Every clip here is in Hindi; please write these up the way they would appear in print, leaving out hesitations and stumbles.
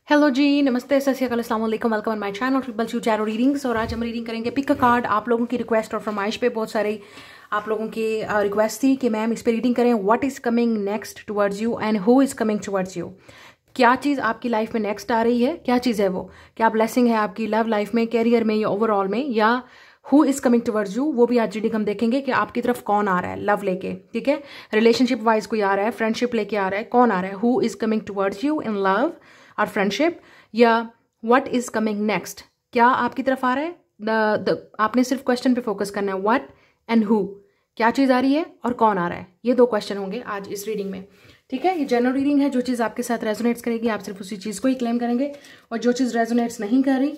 हेलो जी, नमस्ते, सत श्री अकाल, अस्सलाम वालेकुम, welcome on my channel triple चू टैरो रीडिंग्स। और आज हम रीडिंग करेंगे पिक अ कार्ड। आप लोगों की रिक्वेस्ट और फरमाइश पे बहुत सारे आप लोगों की रिक्वेस्ट थी कि मैम इस पे रीडिंग करें। What is coming next towards you and who is coming towards you. क्या चीज़ आपकी लाइफ में नेक्स्ट आ रही है, क्या चीज़ है वो, क्या ब्लेसिंग है आपकी लव लाइफ में, कैरियर में या ओवरऑल में, या who is coming towards you. वो भी आज रीडिंग हम देखेंगे कि आपकी तरफ कौन आ रहा है लव लेके, ठीक है। रिलेशनशिप वाइज कोई आ रहा है, फ्रेंडशिप लेके आ रहा है, कौन आ रहा है, who is coming towards you in love और फ्रेंडशिप, या व्हाट इज कमिंग नेक्स्ट, क्या आपकी तरफ आ रहा है। आपने सिर्फ क्वेश्चन पे फोकस करना है, व्हाट एंड हु, क्या चीज़ आ रही है और कौन आ रहा है। ये दो क्वेश्चन होंगे आज इस रीडिंग में, ठीक है। ये जनरल रीडिंग है, जो चीज़ आपके साथ रेजोनेट्स करेगी आप सिर्फ उसी चीज़ को ही क्लेम करेंगे, और जो चीज़ रेजोनेट्स नहीं कर रही,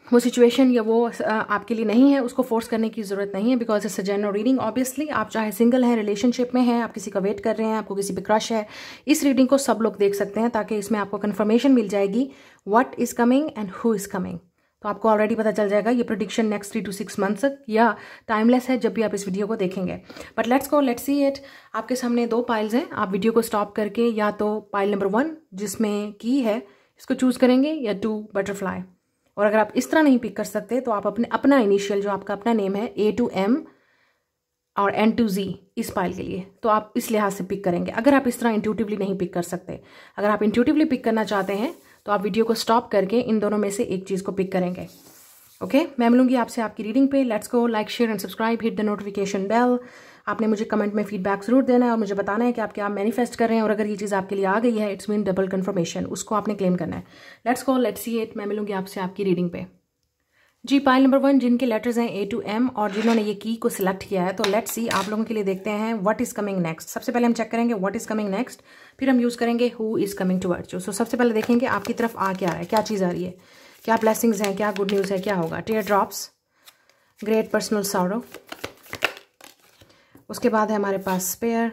वो सिचुएशन या वो आपके लिए नहीं है, उसको फोर्स करने की जरूरत नहीं है, because it's a general reading. Obviously आप चाहे सिंगल हैं, रिलेशनशिप में हैं, आप किसी का वेट कर रहे हैं, आपको किसी पे क्रश है, इस रीडिंग को सब लोग देख सकते हैं, ताकि इसमें आपको कंफर्मेशन मिल जाएगी what is coming and who is coming. तो आपको ऑलरेडी पता चल जाएगा ये प्रेडिक्शन नेक्स्ट 3 to 6 मंथ्स तक या टाइमलेस है जब भी आप इस वीडियो को देखेंगे। But let's see it. आपके सामने दो पाइल्स हैं, आप वीडियो को स्टॉप करके या तो पाइल नंबर 1 जिसमें की है इसको चूज करेंगे, या 2 बटरफ्लाई। और अगर आप इस तरह नहीं पिक कर सकते तो आप अपना इनिशियल जो आपका अपना नेम है A to M और N to Z इस पाइल के लिए, तो आप इस लिहाज से पिक करेंगे। अगर आप इस तरह इंट्यूटिवली नहीं पिक कर सकते, अगर आप इंट्यूटिवली पिक करना चाहते हैं तो आप वीडियो को स्टॉप करके इन दोनों में से एक चीज़ को पिक करेंगे। ओके, मैं मिलूंगी आपसे आपकी रीडिंग पे। Let's go. Like, share and subscribe, hit the notification bell. आपने मुझे कमेंट में फीडबैक जरूर देना है और मुझे बताना है कि आप क्या मैनिफेस्ट कर रहे हैं, और अगर ये चीज़ आपके लिए आ गई है इट्स मीन डबल कन्फर्मेशन, उसको आपने क्लेम करना है। Let's go, let's see it. मैं मिलूंगी आपसे आपकी रीडिंग पे। जी, पाइल नंबर 1 जिनके लेटर्स हैं A to M और जिन्होंने ये की को सिलेक्ट किया है, तो लेट्स सी आप लोगों के लिए देखते हैं व्हाट इज कमिंग नेक्स्ट। सबसे पहले हम चेक करेंगे व्हाट इज कमिंग नेक्स्ट, फिर हम यूज करेंगे who is coming towards you. So सबसे पहले देखेंगे आपकी तरफ आ क्या रहा है, क्या चीज़ आ रही है, क्या ब्लेसिंग्स हैं, क्या गुड न्यूज़ है, क्या होगा। Tear drops, great personal sorrow, उसके बाद है हमारे पास spare,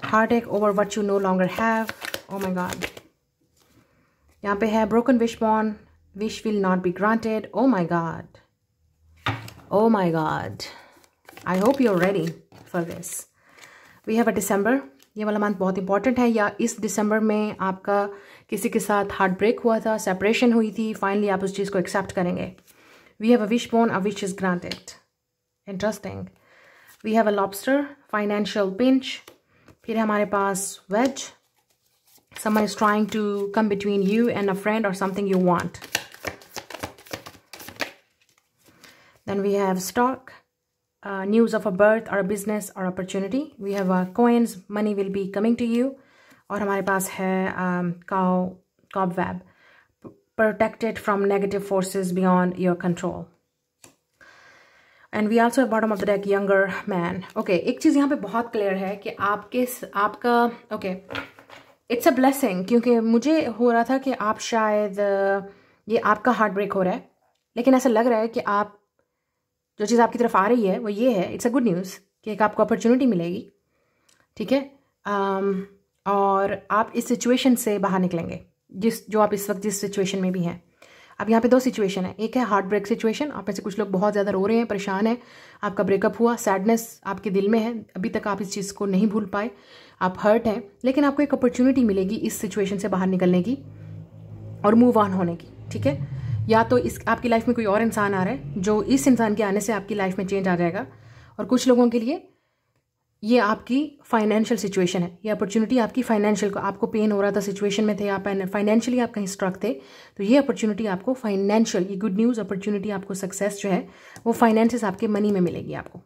heart ache over what you no longer have, oh my god. यहाँ पे है broken wishbone, wish will not be granted, oh my god, oh my god, I hope you're ready for this. We have a December, ये वाला मंथ बहुत इंपॉर्टेंट है, या इस दिसंबर में आपका किसी के साथ हार्ट ब्रेक हुआ था, सेपरेशन हुई थी, फाइनली आप उस चीज़ को एक्सेप्ट करेंगे। We have a wish born, a wish is granted, interesting. We have a lobster, financial pinch, फिर हमारे पास wedge, someone is trying to come between you and a friend or something you want. Then we have stock, news of a birth or a business or opportunity. We have coins, money will be coming to you. और हमारे पास है cobweb, protected from negative forces beyond your control. And we also have bottom of the deck, younger man. Okay, एक चीज़ यहाँ पे बहुत क्लियर है कि आपका okay, it's a blessing, क्योंकि मुझे हो रहा था कि आप शायद ये आपका हार्ट ब्रेक हो रहा है, लेकिन ऐसा लग रहा है कि आप जो चीज़ आपकी तरफ आ रही है वो ये है, इट्स अ गुड न्यूज़ कि एक आपको अपॉर्चुनिटी मिलेगी, ठीक है। और आप इस सिचुएशन से बाहर निकलेंगे जो आप इस वक्त जिस सिचुएशन में भी हैं। अब यहाँ पे 2 सिचुएशन है, एक है हार्ट ब्रेक सिचुएशन, आप में से कुछ लोग बहुत ज़्यादा रो रहे हैं, परेशान हैं, आपका ब्रेकअप हुआ, सैडनेस आपके दिल में है, अभी तक आप इस चीज़ को नहीं भूल पाए, आप हर्ट हैं, लेकिन आपको एक अपॉर्चुनिटी मिलेगी इस सिचुएशन से बाहर निकलने की और मूव ऑन होने की, ठीक है। या तो इस आपकी लाइफ में कोई और इंसान आ रहा है जो इस इंसान के आने से आपकी लाइफ में चेंज आ जाएगा, और कुछ लोगों के लिए ये आपकी फाइनेंशियल सिचुएशन है, ये अपॉर्चुनिटी आपकी फाइनेंशियल, को आपको पेन हो रहा था, सिचुएशन में थे आप, फाइनेंशियली आप कहीं स्ट्रक थे, तो ये अपॉर्चुनिटी आपको फाइनेंशियल, ये गुड न्यूज़ अपॉर्चुनिटी आपको सक्सेस जो है वो फाइनेंसिस आपके मनी में मिलेगी। आपको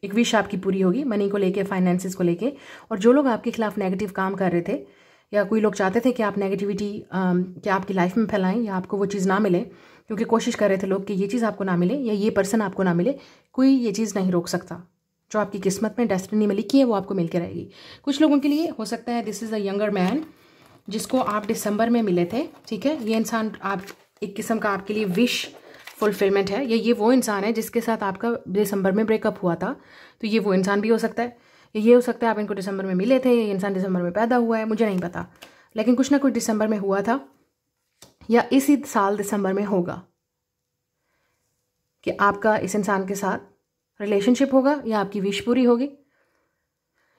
एक विश आपकी पूरी होगी मनी को लेके, फाइनेंसिस को लेके। और जो लोग आपके खिलाफ नेगेटिव काम कर रहे थे, या कोई लोग चाहते थे कि आप नेगेटिविटी क्या आपकी लाइफ में फैलाएं या आपको वो चीज़ ना मिले, क्योंकि कोशिश कर रहे थे लोग कि ये चीज़ आपको ना मिले या ये पर्सन आपको ना मिले, कोई ये चीज़ नहीं रोक सकता। जो आपकी किस्मत में, डेस्टिनी में लिखी है वो आपको मिल के रहेगी। कुछ लोगों के लिए हो सकता है this is a younger man जिसको आप दिसंबर में मिले थे, ठीक है। ये इंसान आप एक किस्म का आपके लिए विश फुलफिलमेंट है, या ये वो इंसान है जिसके साथ आपका दिसंबर में ब्रेकअप हुआ था, तो ये वो इंसान भी हो सकता है। ये हो सकता है आप इनको दिसंबर में मिले थे, ये इंसान दिसंबर में पैदा हुआ है, मुझे नहीं पता, लेकिन कुछ ना कुछ दिसंबर में हुआ था या इसी साल दिसंबर में होगा कि आपका इस इंसान के साथ रिलेशनशिप होगा, या आपकी विश पूरी होगी,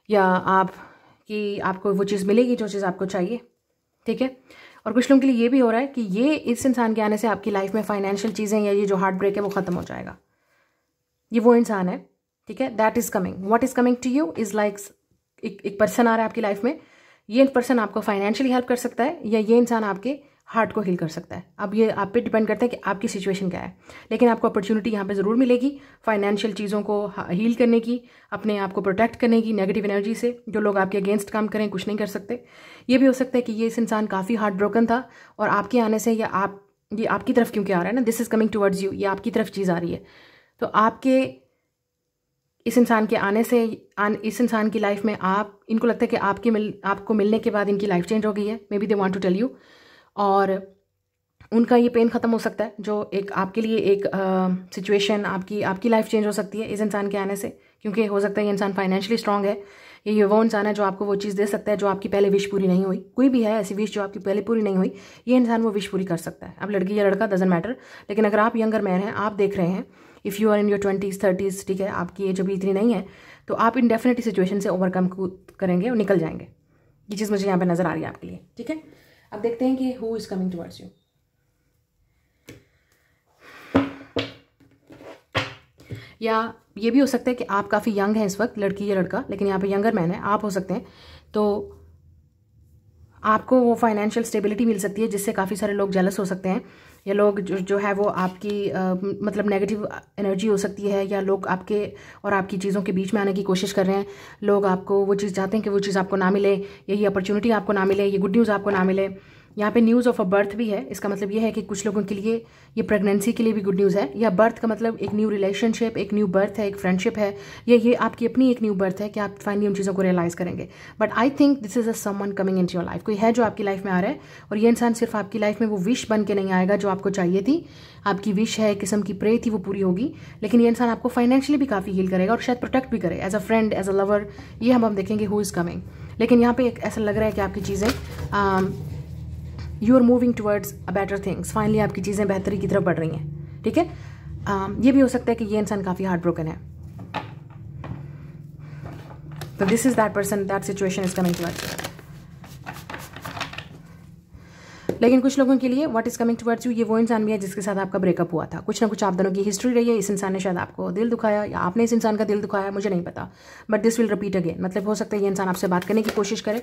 या आप कि आपको वो चीज़ मिलेगी जो चीज़ आपको चाहिए, ठीक है। और कुछ लोगों के लिए ये भी हो रहा है कि ये इस इंसान के आने से आपकी लाइफ में फाइनेंशियल चीज़ें या ये जो हार्ट ब्रेक है वो ख़त्म हो जाएगा। ये वो इंसान है, ठीक है, that is coming. What is coming to you is like एक पर्सन आ रहा है आपकी लाइफ में। ये पर्सन आपको फाइनेंशियली हेल्प कर सकता है या ये इंसान आपके हार्ट को हील कर सकता है। अब ये आप पे डिपेंड करता है कि आपकी सिचुएशन क्या है, लेकिन आपको अपॉर्चुनिटी यहाँ पे ज़रूर मिलेगी फाइनेंशियल चीज़ों को हील करने की, अपने आप को प्रोटेक्ट करने की नेगेटिव एनर्जी से। जो लोग आपके अगेंस्ट काम करें कुछ नहीं कर सकते। ये भी हो सकता है कि ये इस इंसान काफ़ी हार्ट ब्रोकन था और आपके आने से या ये आपकी तरफ क्योंकि आ रहा है ना, this is coming towards you, ये आपकी तरफ चीज़ आ रही है, तो आपके इस इंसान के आने से इस इंसान की लाइफ में इनको लगता है कि आपको मिलने के बाद इनकी लाइफ चेंज हो गई है। Maybe they want to tell you, और उनका ये पेन ख़त्म हो सकता है जो एक आपके लिए एक सिचुएशन आपकी लाइफ चेंज हो सकती है इस इंसान के आने से, क्योंकि हो सकता है ये इंसान फाइनेंशियली स्ट्रांग है। ये वो इंसान है जो आपको वो चीज़ दे सकता है जो आपकी पहले विश पूरी नहीं हुई। कोई भी है ऐसी विश जो आपकी पहले पूरी नहीं हुई, ये इंसान वो विश पूरी कर सकता है। अब लड़की या लड़का डजंट मैटर, लेकिन अगर आप यंगर मैन हैं, आप देख रहे हैं, if you are in your 20s 30s, ठीक है, आपकी एज अभी इतनी नहीं है, तो आप इन डेफिनेटली सिचुएशन से ओवरकम करेंगे और निकल जाएंगे। ये चीज़ मुझे यहाँ पे नज़र आ रही है आपके लिए, ठीक है। अब देखते हैं कि who is coming towards you. या ये भी हो सकता है कि आप काफ़ी यंग हैं इस वक्त, लड़की या लड़का, लेकिन यहाँ पे यंगर मैन है, आप हो सकते हैं, तो आपको वो फाइनेंशियल स्टेबिलिटी मिल सकती है जिससे काफ़ी सारे लोग जेलस हो सकते हैं, या लोग जो है वो आपकी मतलब नेगेटिव एनर्जी हो सकती है, या लोग आपके और आपकी चीज़ों के बीच में आने की कोशिश कर रहे हैं। लोग आपको वो चीज़ चाहते हैं कि वो चीज़ आपको ना मिले, या ये अपॉर्चुनिटी आपको ना मिले, ये गुड न्यूज़ आपको ना मिले। यहाँ पे न्यूज़ ऑफ अ बर्थ भी है, इसका मतलब ये है कि कुछ लोगों के लिए ये प्रेगनेंसी के लिए भी गुड न्यूज़ है, या बर्थ का मतलब एक न्यू रिलेशनशिप, एक न्यू बर्थ है, एक फ्रेंडशिप है, या ये आपकी अपनी एक न्यू बर्थ है कि आप फाइनली उन चीज़ों को रियलाइज़ करेंगे। But I think this is a someone coming into your life. कोई है जो आपकी लाइफ में आ रहा है, और ये इंसान सिर्फ आपकी लाइफ में वो विश बन के नहीं आएगा जो आपको चाहिए थी। आपकी विश है, एक किस्म की प्रे थी, वो पूरी होगी, लेकिन ये इंसान आपको फाइनेंशियली भी काफ़ी हील करेगा और शायद प्रोटेक्ट भी करे as a friend, as a lover. ये हम देखेंगे हु इज़ कमिंग। लेकिन यहाँ पे एक ऐसा लग रहा है कि आपकी चीज़ें you are moving towards a better things. Finally आपकी चीज़ें बेहतरी की तरफ बढ़ रही हैं, ठीक है। ये भी हो सकता है कि ये इंसान काफ़ी हार्ट ब्रोकन है, तो this is that person, that situation is coming towards. लेकिन कुछ लोगों के लिए what is coming towards you, ये वो इंसान भी है जिसके साथ आपका ब्रेकअप हुआ था। कुछ ना कुछ आप दोनों की हिस्ट्री रही है, इस इंसान ने शायद आपको दिल दुखाया या आपने इस इंसान का दिल दुखाया, मुझे नहीं पता, but this will repeat again. मतलब हो सकता है ये इंसान आपसे बात करने की कोशिश करे,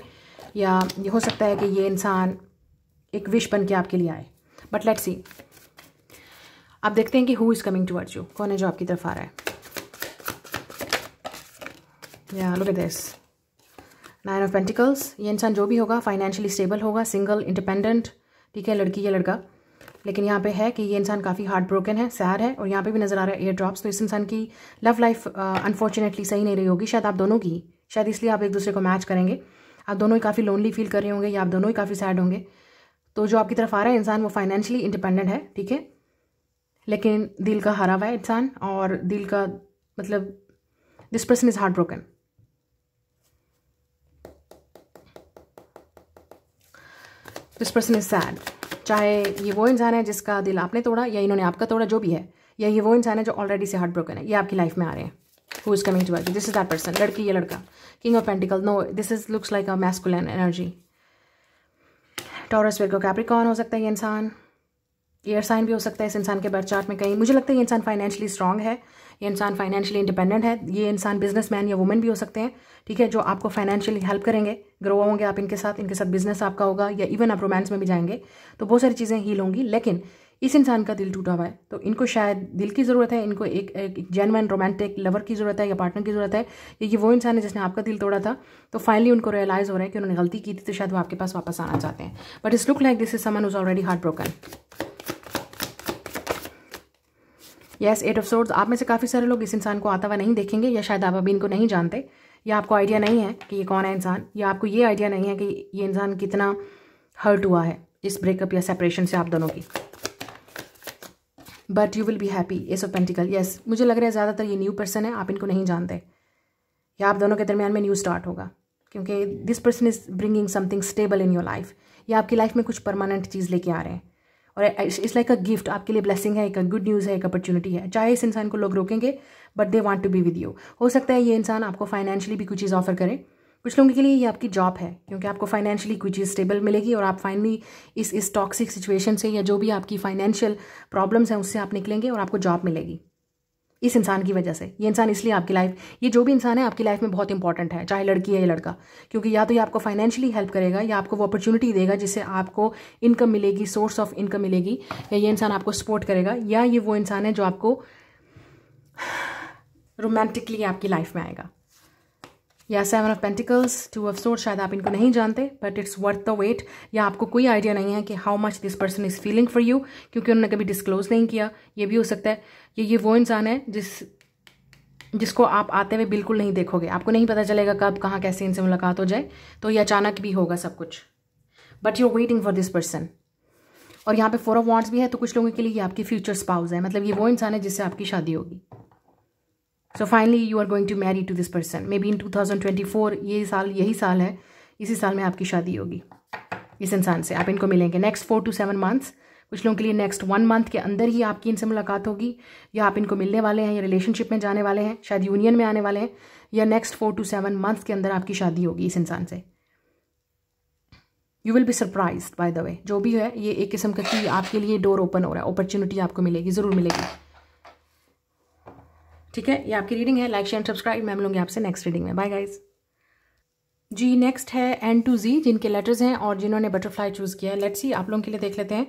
या ये हो सकता है कि ये इंसान एक विश बन के आपके लिए आए, बट लेट्स सी। आप देखते हैं कि who is coming towards you, कौन है जो आपकी तरफ आ रहा है। या look at this, 9 of pentacles. ये इंसान जो भी होगा फाइनेंशियली स्टेबल होगा, सिंगल, इंडिपेंडेंट, ठीक है, लड़की या लड़का। लेकिन यहाँ पे है कि ये इंसान काफ़ी हार्ट ब्रोकन है, सैड है, और यहाँ पे भी नज़र आ रहा है एयर ड्रॉप्स। तो इस इंसान की लव लाइफ अनफॉर्चुनेटली सही नहीं रही होगी, शायद आप दोनों की, शायद इसलिए आप एक दूसरे को मैच करेंगे। आप दोनों ही काफ़ी लोनली फील कर रहे होंगे, या आप दोनों ही काफ़ी सैड होंगे। तो जो आपकी तरफ आ रहा है इंसान वो फाइनेंशियली इंडिपेंडेंट है, ठीक है, लेकिन दिल का हारा हुआ है इंसान, और दिल का मतलब this person is heart broken. This person is sad. चाहे ये वो इंसान है जिसका दिल आपने तोड़ा, या इन्होंने आपका तोड़ा, जो भी है, या ये वो इंसान है जो ऑलरेडी से हार्ट ब्रोकन है, ये आपकी लाइफ में आ रहे हैं। Who is coming towards you, this is that person, लड़की या लड़का। King of pentacle, no, this is looks like a masculine energy. Taurus, Virgo, Capricorn हो सकता है ये इंसान। एयर साइन भी हो सकता है इस इंसान के बर्थ चार्ट में कहीं। मुझे लगता है ये इंसान फाइनेंशियली स्ट्रांग है, ये इंसान फाइनेंशियली इंडिपेंडेंट है। ये इंसान बिजनेसमैन या वुमेन भी हो सकते हैं, ठीक है, जो आपको फाइनेंशियली हेल्प करेंगे, ग्रो होंगे आप इनके साथ बिजनेस आपका होगा, या इवन आप रोमांस में भी जाएंगे, तो बहुत सारी चीज़ें हील होंगी। लेकिन इस इंसान का दिल टूटा हुआ है, तो इनको शायद दिल की ज़रूरत है, इनको एक जेन्युइन रोमांटिक लवर की ज़रूरत है, या पार्टनर की ज़रूरत है। ये वो इंसान है जिसने आपका दिल तोड़ा था, तो फाइनली उनको रियलाइज़ हो रहा है कि उन्होंने गलती की थी, तो शायद वो आपके पास वापस आना चाहते हैं। But it's look like this is someone who is already heart broken. Yes, 8 of swords. आप में से काफ़ी सारे लोग इस इंसान को आता हुआ नहीं देखेंगे, या शायद आप अभी इनको नहीं जानते, या आपको आइडिया नहीं है कि ये कौन है इंसान, या आपको ये आइडिया नहीं है कि ये इंसान कितना हर्ट हुआ है इस ब्रेकअप या सेपरेशन से आप दोनों की। But you will be happy. S of pentacle, yes, मुझे लग रहा है ज़्यादातर ये न्यू पर्सन है, आप इनको नहीं जानते, या आप दोनों के दरमियान में न्यू स्टार्ट होगा, क्योंकि this person is bringing something stable in your life, या आपकी लाइफ में कुछ परमानेंट चीज़ लेके आ रहे हैं, और इट्स लाइक अ गिफ्ट, आपके लिए ब्लेसिंग है, एक गुड न्यूज़ है, एक अपॉर्चुनिटी है। चाहे इस इंसान को लोग रोकेंगे, but they want to be with you. हो सकता है ये इंसान आपको फाइनेंशियली भी कुछ चीज़ ऑफर करे, कुछ लोगों के लिए ये आपकी जॉब है, क्योंकि आपको फाइनेंशियली कोई चीज़ स्टेबल मिलेगी और आप फाइनली इस टॉक्सिक सिचुएशन से या जो भी आपकी फाइनेंशियल प्रॉब्लम्स हैं उससे आप निकलेंगे और आपको जॉब मिलेगी इस इंसान की वजह से। ये इंसान इसलिए आपकी लाइफ, ये जो भी इंसान है आपकी लाइफ में बहुत इंपॉर्टेंट है, चाहे लड़की है या लड़का, क्योंकि या तो ये आपको फाइनेंशियली हेल्प करेगा या आपको वो अपॉर्चुनिटी देगा जिससे आपको इनकम मिलेगी, सोर्स ऑफ इनकम मिलेगी, या ये इंसान आपको सपोर्ट करेगा, या ये वो इंसान है जो आपको रोमांटिकली आपकी लाइफ में आएगा। या 7 ऑफ पेंटिकल्स, 2 ऑफ सोर्ड्स, शायद आप इनको नहीं जानते but it's worth the wait, या आपको कोई आइडिया नहीं है कि how much this person is feeling for you, क्योंकि उन्होंने कभी डिस्क्लोज नहीं किया। ये भी हो सकता है ये वो इंसान है जिसको आप आते हुए बिल्कुल नहीं देखोगे, आपको नहीं पता चलेगा कब कहाँ कैसे इनसे मुलाकात हो जाए, तो ये अचानक भी होगा सब कुछ, but you are waiting for this person. और यहाँ पे 4 ऑफ वॉन्ड्स भी है, तो कुछ लोगों के लिए ये आपकी फ्यूचर स्पाउस है, मतलब ये वो इंसान है जिससे आपकी शादी होगी। So finally you are going to marry to this person, maybe in 2024, ये साल यही साल है, इसी साल में आपकी शादी होगी इस इंसान से, आप इनको मिलेंगे नेक्स्ट 4 to 7 मंथ्स। कुछ लोगों के लिए नेक्स्ट 1 मंथ के अंदर ही आपकी इनसे मुलाकात होगी, या आप इनको मिलने वाले हैं, या रिलेशनशिप में जाने वाले हैं, शायद यूनियन में आने वाले हैं, या नेक्स्ट 4 to 7 मंथ्स के अंदर आपकी शादी होगी इस इंसान से। You will be surprised by the way, जो भी है ये एक किस्म का कि आपके लिए डोर ओपन हो रहा है, अपॉर्चुनिटी आपको मिलेगी, ज़रूर मिलेगी। ठीक है, ये आपकी रीडिंग है, लाइक शेयर सब्सक्राइब, मैं मिलूंगी आपसे नेक्स्ट रीडिंग में, बाय गाइज। जी नेक्स्ट है N to Z, जिनके लेटर्स हैं और जिन्होंने बटरफ्लाई चूज़ किया है। लेट्स सी, आप लोगों के लिए देख लेते हैं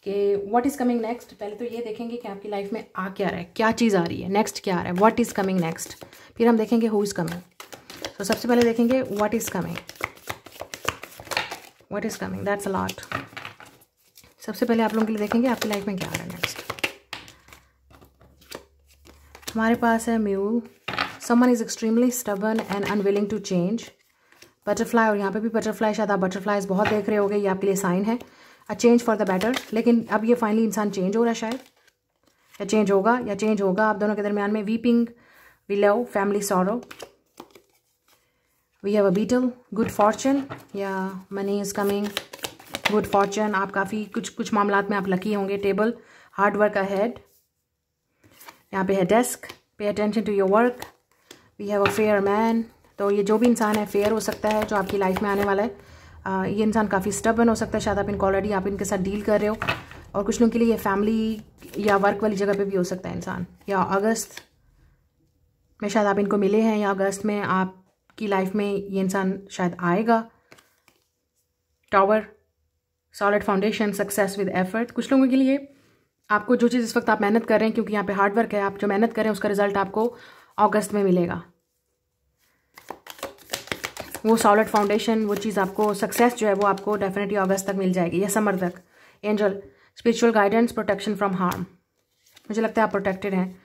कि व्हाट इज़ कमिंग नेक्स्ट। पहले तो ये देखेंगे कि आपकी लाइफ में आ क्या रहा है, क्या चीज़ आ रही है, नेक्स्ट क्या आ रहा है, व्हाट इज़ कमिंग नेक्स्ट। फिर हम देखेंगे हु इज़ कमिंग। तो सबसे पहले देखेंगे what is coming, what is coming, that's a lot. सबसे पहले आप लोगों के लिए देखेंगे आपकी लाइफ में क्या आ रहा है नेक्स्ट। हमारे पास है mule, someone is extremely stubborn and unwilling to change. Butterfly, और यहाँ पे भी बटरफ्लाई, शायद आप बटरफ्लाइज बहुत देख रहे होगे, ये आपके लिए साइन है a change for the better. लेकिन अब ये फाइनली इंसान चेंज हो रहा है शायद, या चेंज होगा आप दोनों के दरमियान में। Weeping, we love, family sorrow, we have a battle, good fortune, या money is coming, good fortune. आप काफ़ी कुछ मामलात में आप लकी होंगे। टेबल, हार्ड वर्क अहेड, यहाँ पे है desk, pay attention to your work, we have a fair man. तो ये जो भी इंसान है फेयर हो सकता है जो आपकी लाइफ में आने वाला है। ये इंसान काफ़ी स्टबर्न हो सकता है, शायद आप इनको ऑलरेडी आप इनके साथ डील कर रहे हो, और कुछ लोगों के लिए ये फैमिली या वर्क वाली जगह पे भी हो सकता है इंसान, या अगस्त में शायद आप इनको मिले हैं, या अगस्त में आपकी लाइफ में ये इंसान शायद आएगा। Tower, solid foundation, success with effort. कुछ लोगों के लिए आपको जो चीज़ इस वक्त आप मेहनत कर रहे हैं, क्योंकि यहाँ पे हार्ड वर्क है, आप जो मेहनत कर रहे हैं उसका रिजल्ट आपको अगस्त में मिलेगा। वो सॉलिड फाउंडेशन, वो चीज़ आपको, सक्सेस जो है वो आपको डेफिनेटली अगस्त तक मिल जाएगी या समर तक। Angel, spiritual guidance, protection from harm, मुझे लगता है आप प्रोटेक्टेड हैं।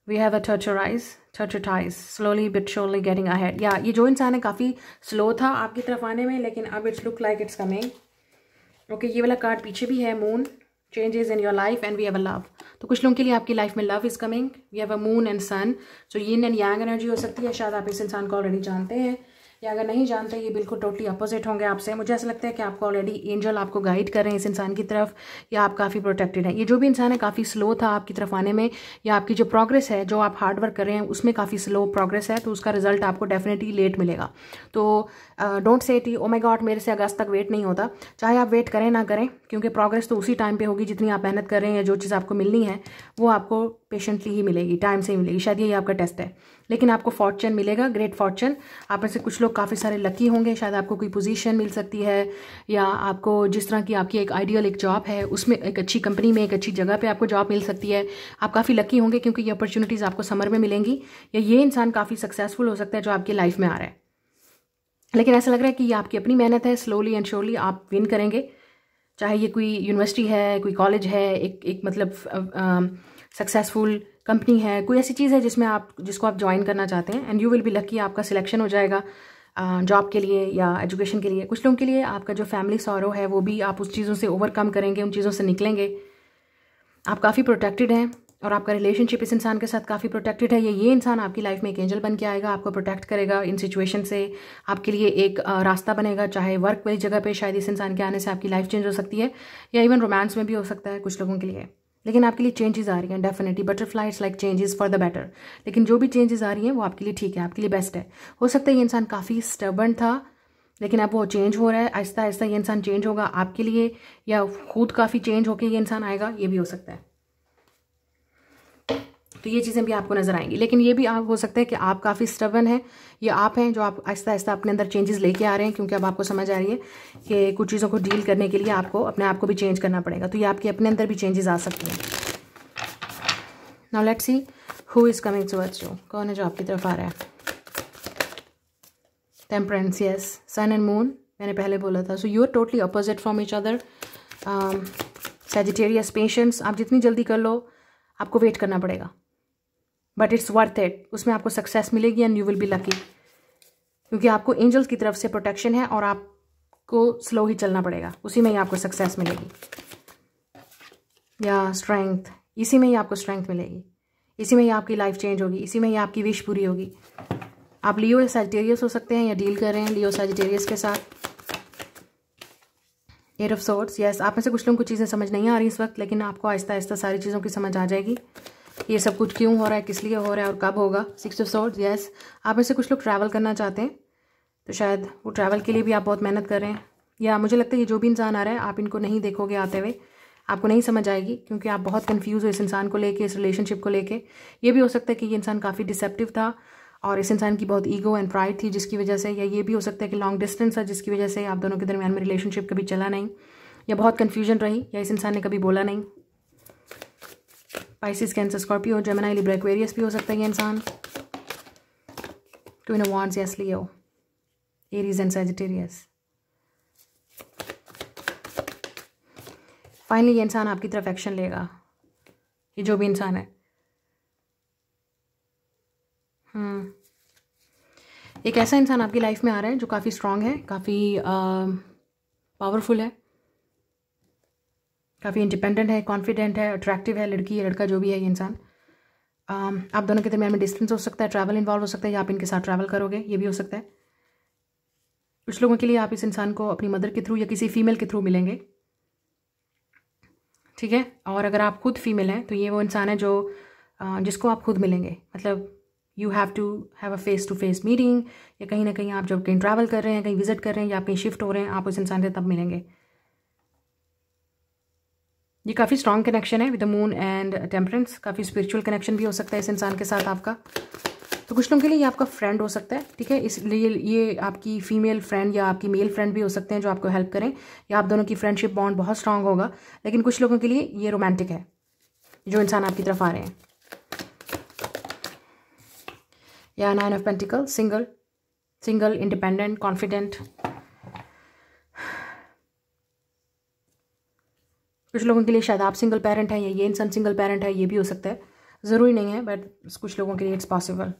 We have a tortoise, slowly but surely getting ahead. या ये जो इंसान है काफ़ी स्लो था आपकी तरफ आने में, लेकिन अब it's look like it's coming. Okay, ये वाला कार्ड पीछे भी है, moon, changes in your life, and we have a love. तो कुछ लोगों के लिए आपकी लाइफ में love is coming, we have a moon and sun. So yin and yang energy हो सकती है, शायद आप इस इंसान को ऑलरेडी जानते हैं, या अगर नहीं जानते ये बिल्कुल टोटली अपोजिट होंगे आपसे। मुझे ऐसा लगता है कि आपको ऑलरेडी एंजल आपको गाइड कर रहे हैं इस इंसान की तरफ, या आप काफ़ी प्रोटेक्टेड हैं। ये जो भी इंसान है काफ़ी स्लो था आपकी तरफ आने में, या आपकी जो प्रोग्रेस है, जो आप हार्ड वर्क कर रहे हैं उसमें काफ़ी स्लो प्रोग्रेस है, तो उसका रिजल्ट आपको डेफिनेटली लेट मिलेगा। तो don't say T O my God मेरे से अगस्त तक वेट नहीं होता, चाहे आप वेट करें ना करें, क्योंकि प्रोग्रेस तो उसी टाइम पे होगी जितनी आप मेहनत कर रहे हैं, या जो चीज़ आपको मिलनी है वो आपको पेशेंटली ही मिलेगी, टाइम से ही मिलेगी। शायद यही आपका टेस्ट है, लेकिन आपको फॉर्चून मिलेगा, ग्रेट फॉर्चून। आप में से कुछ लोग काफ़ी सारे लकी होंगे, शायद आपको कोई पोजीशन मिल सकती है, या आपको जिस तरह की आपकी एक आइडियल एक जॉब है उसमें एक अच्छी कंपनी में एक अच्छी जगह पे आपको जॉब मिल सकती है। आप काफ़ी लकी होंगे क्योंकि ये अपॉर्चुनिटीज़ आपको समर में मिलेंगी, या ये इंसान काफ़ी सक्सेसफुल हो सकता है जो आपकी लाइफ में आ रहा है। लेकिन ऐसा लग रहा है कि ये आपकी अपनी मेहनत है, स्लोली एंड श्योरली आप विन करेंगे। चाहे ये कोई यूनिवर्सिटी है, कोई कॉलेज है, एक मतलब सक्सेसफुल कंपनी है, कोई ऐसी चीज़ है जिसको आप ज्वाइन करना चाहते हैं, and you will be lucky, आपका सिलेक्शन हो जाएगा जॉब के लिए या एजुकेशन के लिए। कुछ लोगों के लिए आपका जो फैमिली सॉरो है वो भी आप उस चीज़ों से ओवरकम करेंगे, उन चीज़ों से निकलेंगे। आप काफ़ी प्रोटेक्टेड हैं, और आपका रिलेशनशिप इस इंसान के साथ काफ़ी प्रोटेक्टेड है। ये इंसान आपकी लाइफ में एक एंजल बन के आएगा, आपको प्रोटेक्ट करेगा इन सिचुएशन से, आपके लिए एक रास्ता बनेगा। चाहे वर्क वाली जगह पे शायद इस इंसान के आने से आपकी लाइफ चेंज हो सकती है, या इवन रोमांस में भी हो सकता है कुछ लोगों के लिए। लेकिन आपके लिए चेंजेस आ रही हैं definitely. Butterflies like changes for the better. लेकिन जो भी चेंजेस आ रही हैं वो आपके लिए ठीक है, आपके लिए बेस्ट है। हो सकता है ये इंसान काफ़ी स्टबर्न था, लेकिन अब वो चेंज हो रहा है, आहिस्ता आहिस्ता ये इंसान चेंज होगा आपके लिए, या खुद काफ़ी चेंज होकर ये इंसान आएगा, ये भी हो सकता है। तो ये चीज़ें भी आपको नजर आएंगी। लेकिन ये भी आप हो सकता है कि आप काफ़ी स्टबर्न हैं, या आप हैं जो आप आहिस्ता आहिस्ता अपने अंदर चेंजेस लेके आ रहे हैं, क्योंकि अब आपको समझ आ रही है कि कुछ चीज़ों को डील करने के लिए आपको अपने आप को भी चेंज करना पड़ेगा। तो ये आपके अपने अंदर भी चेंजेस आ सकती हैं। Now let's see who is coming towards you. कौन है जो आपकी तरफ आ रहा है? Temperance, yes, sun and moon मैंने पहले बोला था। So you are totally opposite from each other. Sagittarius, patience, आप जितनी जल्दी कर लो आपको वेट करना पड़ेगा, बट इट्स वर्थ इट। उसमें आपको सक्सेस मिलेगी and you will be lucky, क्योंकि आपको एंजल्स की तरफ से प्रोटेक्शन है और आपको स्लो ही चलना पड़ेगा, उसी में ही आपको सक्सेस मिलेगी। या स्ट्रेंथ, इसी में ही आपको स्ट्रेंथ मिलेगी, इसी में ही आपकी लाइफ चेंज होगी, इसी में ही आपकी विश पूरी होगी। आप लियो या सैजिटेरियस हो सकते हैं, या डील कर रहे हैं लियो सैजिटेरियस के साथ। एट ऑफ सोर्ड्स, यस, आप में से कुछ लोगों को चीज़ें समझ नहीं आ रही इस वक्त, लेकिन आपको आहिस्ता आहिस्ता सारी चीज़ों की समझ आ जाएगी। ये सब कुछ क्यों हो रहा है, किस लिए हो रहा है और कब होगा। सिक्स ऑफ सोर्ड्स, यस, आप में से कुछ लोग ट्रैवल करना चाहते हैं, तो शायद वो ट्रैवल के लिए भी आप बहुत मेहनत कर रहे हैं। या मुझे लगता है ये जो भी इंसान आ रहा है आप इनको नहीं देखोगे आते हुए, आपको नहीं समझ आएगी, क्योंकि आप बहुत कन्फ्यूज़ हो इस इंसान को लेके, इस रिलेशनशिप को लेके। ये भी हो सकता है कि ये इंसान काफ़ी डिसेप्टिव था और इस इंसान की बहुत ईगो एंड प्राइड थी जिसकी वजह से, या ये भी हो सकता है कि लॉन्ग डिस्टेंस है जिसकी वजह से आप दोनों के दरमियान में रिलेशनशिप कभी चला नहीं, या बहुत कन्फ्यूजन रही, या इस इंसान ने कभी बोला नहीं। Pisces, cancer, Scorpio, Gemini, Libra, Aquarius भी हो सकता है ये इंसान। Queen of wands, yes, Leo, Aries and Sagittarius. Finally ये इंसान आपकी तरफ एक्शन लेगा, ये जो भी इंसान है। एक ऐसा इंसान आपकी लाइफ में आ रहा है जो काफ़ी स्ट्रांग है, काफ़ी पावरफुल है, काफ़ी इंडिपेंडेंट है, कॉन्फिडेंट है, अट्रैक्टिव है, लड़की या लड़का जो भी है ये इंसान। आप दोनों के दरमियान में डिस्टेंस हो सकता है, ट्रैवल इन्वॉल्व हो सकता है, या आप इनके साथ ट्रैवल करोगे, ये भी हो सकता है। कुछ लोगों के लिए आप इस इंसान को अपनी मदर के थ्रू या किसी फीमेल के थ्रू मिलेंगे, ठीक है। और अगर आप खुद फीमेल हैं तो ये वो इंसान है जो जिसको आप खुद मिलेंगे, मतलब you have to have a face to face meeting, या कहीं ना कहीं आप जब कहीं ट्रैवल कर रहे हैं, कहीं विजिट कर रहे हैं, या आप कहीं शिफ्ट हो रहे हैं, आप उस इंसान से तब मिलेंगे। ये काफ़ी स्ट्रॉन्ग कनेक्शन है with the moon and temperance, काफ़ी स्पिरिचुअल कनेक्शन भी हो सकता है इस इंसान के साथ आपका। तो कुछ लोगों के लिए ये आपका फ्रेंड हो सकता है, ठीक है, इसलिए ये आपकी फीमेल फ्रेंड या आपकी मेल फ्रेंड भी हो सकते हैं जो आपको हेल्प करें, या आप दोनों की फ्रेंडशिप बॉन्ड बहुत स्ट्रांग होगा। लेकिन कुछ लोगों के लिए ये रोमांटिक है, जो इंसान आपकी तरफ आ रहे हैं। या nine of pentacle, single, independent, confident. कुछ लोगों के लिए शायद आप सिंगल पेरेंट हैं, या ये इंसान सिंगल पेरेंट है, ये भी हो सकता है, ज़रूरी नहीं है, बट कुछ लोगों के लिए इट्स पॉसिबल।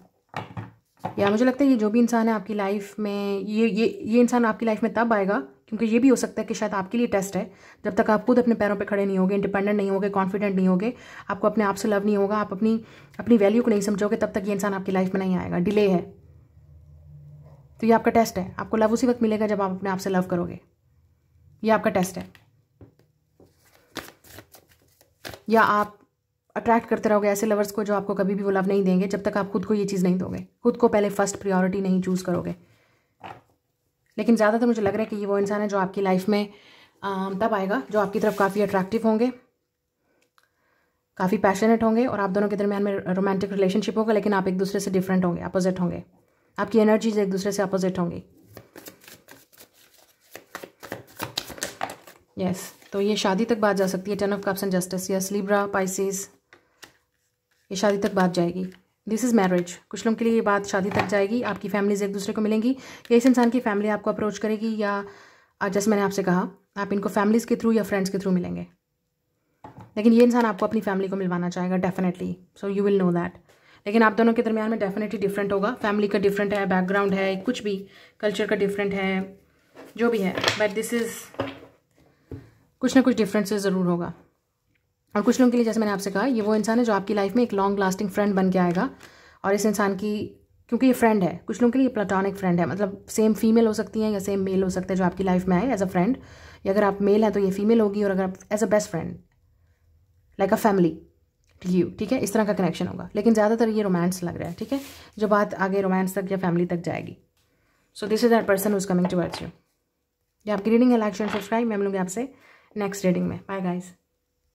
या मुझे लगता है ये जो भी इंसान है आपकी लाइफ में, ये इंसान आपकी लाइफ में तब आएगा, क्योंकि ये भी हो सकता है कि शायद आपके लिए टेस्ट है। जब तक आप खुद अपने पैरों पे खड़े नहीं होगे, इंडिपेंडेंट नहीं होगे, कॉन्फिडेंट नहीं होगे, आपको अपने आप से लव नहीं होगा, आप अपनी वैल्यू को नहीं समझोगे, तब तक ये इंसान आपकी लाइफ में नहीं आएगा, डिले है। तो ये आपका टेस्ट है, आपको लव उसी वक्त मिलेगा जब आप अपने आप से लव करोगे, ये आपका टेस्ट है। या आप अट्रैक्ट करते रहोगे ऐसे लवर्स को जो आपको कभी भी वो लव नहीं देंगे, जब तक आप खुद को ये चीज़ नहीं दोगे, खुद को पहले फर्स्ट प्रायोरिटी नहीं चूज़ करोगे। लेकिन ज़्यादातर मुझे लग रहा है कि ये वो इंसान है जो आपकी लाइफ में तब आएगा, जो आपकी तरफ काफ़ी अट्रैक्टिव होंगे, काफ़ी पैशनेट होंगे, और आप दोनों के दरमियान में रोमांटिक रिलेशनशिप होगा, लेकिन आप एक दूसरे से डिफरेंट होंगे, अपोजिट होंगे, आपकी एनर्जीज एक दूसरे से अपोजिट होंगी। यस, तो ये शादी तक बात जा सकती है। 10 of cups and justice, yes, Libra, Pisces, ये शादी तक बात जाएगी। दिस इज़ मैरिज, कुछ लोगों के लिए ये बात शादी तक जाएगी, आपकी फैमिलीज एक दूसरे को मिलेंगी, या इस इंसान की फैमिली आपको अप्रोच करेगी, या जैसे मैंने आपसे कहा आप इनको फैमिलीज़ के थ्रू या फ्रेंड्स के थ्रू मिलेंगे। लेकिन ये इंसान आपको अपनी फैमिली को मिलवाना चाहेगा definitely, so you will know that. लेकिन आप दोनों के दरमियान में डेफिनेटली डिफरेंट होगा, फैमिली का डिफरेंट है, बैकग्राउंड है, कुछ भी कल्चर का डिफरेंट है, जो भी है, बट दिस इज़ कुछ ना कुछ डिफरेंसेस ज़रूर होगा। और कुछ लोगों के लिए जैसे मैंने आपसे कहा ये वो इंसान है जो आपकी लाइफ में एक लॉन्ग लास्टिंग फ्रेंड बन के आएगा। और इस इंसान की, क्योंकि ये फ्रेंड है, कुछ लोगों के लिए प्लेटोनिक फ्रेंड है, मतलब सेम फीमेल हो सकती है या सेम मेल हो सकता है जो आपकी लाइफ में आए एज अ फ्रेंड, या अगर आप मेल है तो ये फीमेल होगी, और अगर आप as a best friend. Like a family to you, ठीक है, इस तरह का कनेक्शन होगा, लेकिन ज़्यादातर ये रोमांस लग रहा है, ठीक है, जो बात आगे रोमांस तक या फैमिली तक जाएगी। So this is that person who is coming towards you. ये आपकी रीडिंग है, लाइक शेयर सब्सक्राइब। मैं मिलूंगी आपसे नेक्स्ट रीडिंग में। Bye guys.